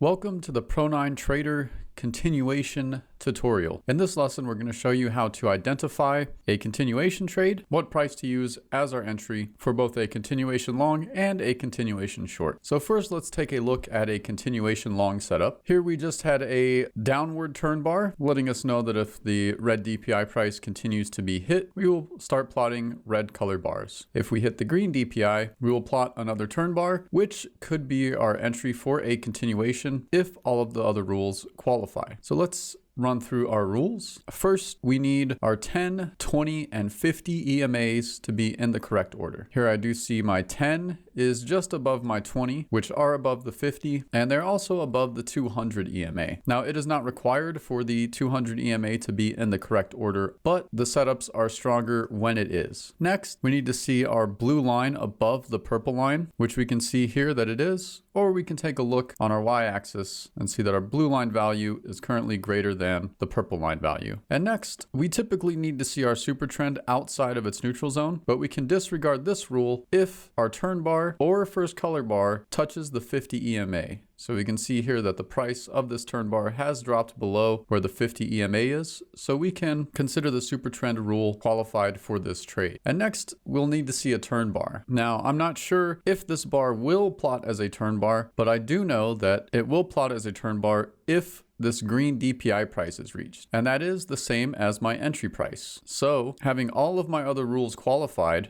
Welcome to the Pro9Trader continuation tutorial. In this lesson, we're going to show you how to identify a continuation trade, what price to use as our entry for both a continuation long and a continuation short. So first, let's take a look at a continuation long setup. Here we just had a downward turn bar, letting us know that if the red DPI price continues to be hit, we will start plotting red color bars. If we hit the green DPI, we will plot another turn bar, which could be our entry for a continuation if all of the other rules qualify. So let's run through our rules. First, we need our 10, 20, and 50 EMAs to be in the correct order. Here I do see my 10 is just above my 20, which are above the 50, and they're also above the 200 EMA. Now, it is not required for the 200 EMA to be in the correct order, but the setups are stronger when it is. Next, we need to see our blue line above the purple line, which we can see here that it is, or we can take a look on our y-axis and see that our blue line value is currently greater than the purple line value. And next, we typically need to see our super trend outside of its neutral zone, but we can disregard this rule if our turn bar or first color bar touches the 50 EMA. So we can see here that the price of this turn bar has dropped below where the 50 EMA is, so we can consider the super trend rule qualified for this trade. And next, we'll need to see a turn bar. Now, I'm not sure if this bar will plot as a turn bar, but I do know that it will plot as a turn bar if this green DPI price is reached. And that is the same as my entry price. So having all of my other rules qualified,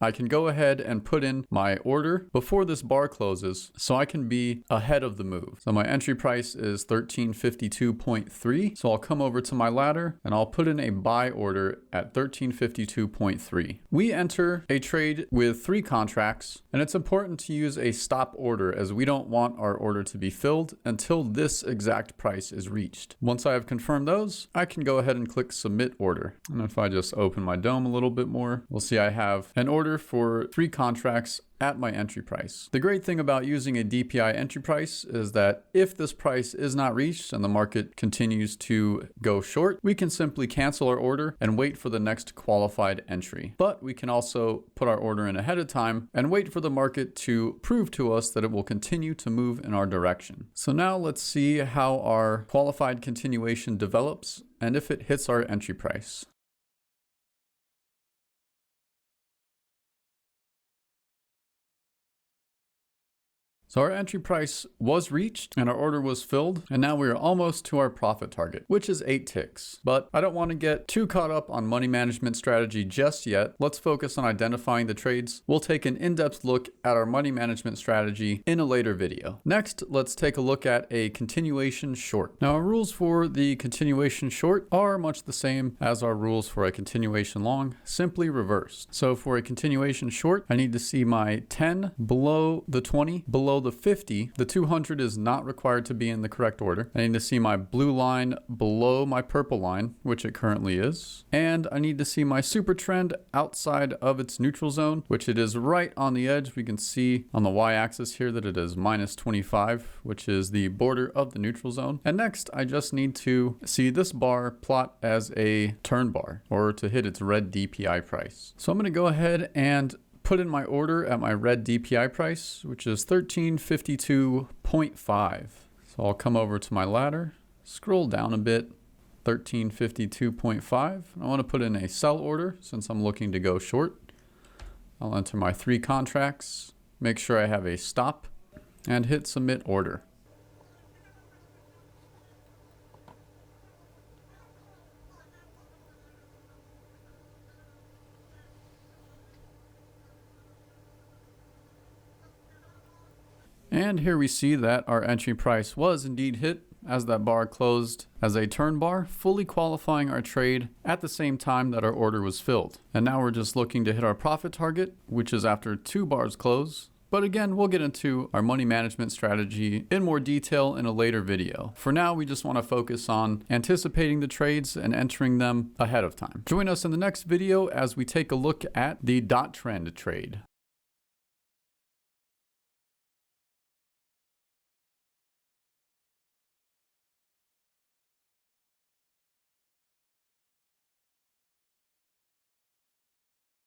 I can go ahead and put in my order before this bar closes so I can be ahead of the move. So my entry price is 1352.3. So I'll come over to my ladder and I'll put in a buy order at 1352.3. We enter a trade with 3 contracts, and it's important to use a stop order as we don't want our order to be filled until this exact price is reached. Once I have confirmed those, I can go ahead and click submit order. And if I just open my dome a little bit more, we'll see I have an order for 3 contracts at my entry price. The great thing about using a DPI entry price is that if this price is not reached and the market continues to go short, we can simply cancel our order and wait for the next qualified entry. But we can also put our order in ahead of time and wait for the market to prove to us that it will continue to move in our direction. So now let's see how our qualified continuation develops and if it hits our entry price. So our entry price was reached and our order was filled, and now we are almost to our profit target, which is 8 ticks. But I don't want to get too caught up on money management strategy just yet. Let's focus on identifying the trades. We'll take an in-depth look at our money management strategy in a later video. Next, let's take a look at a continuation short. Now, our rules for the continuation short are much the same as our rules for a continuation long, simply reversed. So for a continuation short, I need to see my 10 below the 20, below the 50, the 200 is not required to be in the correct order. I need to see my blue line below my purple line, which it currently is. And I need to see my super trend outside of its neutral zone, which it is right on the edge. We can see on the y-axis here that it is minus 25, which is the border of the neutral zone. And next, I just need to see this bar plot as a turn bar or to hit its red DPI price. So I'm going to go ahead and put in my order at my red DPI price, which is 1352.5. So I'll come over to my ladder, scroll down a bit, 1352.5. I want to put in a sell order since I'm looking to go short. I'll enter my 3 contracts, make sure I have a stop, and hit submit order. And here we see that our entry price was indeed hit as that bar closed as a turn bar, fully qualifying our trade at the same time that our order was filled. And now we're just looking to hit our profit target, which is after 2 bars close. But again, we'll get into our money management strategy in more detail in a later video. For now, we just want to focus on anticipating the trades and entering them ahead of time. Join us in the next video as we take a look at the dot trend trade.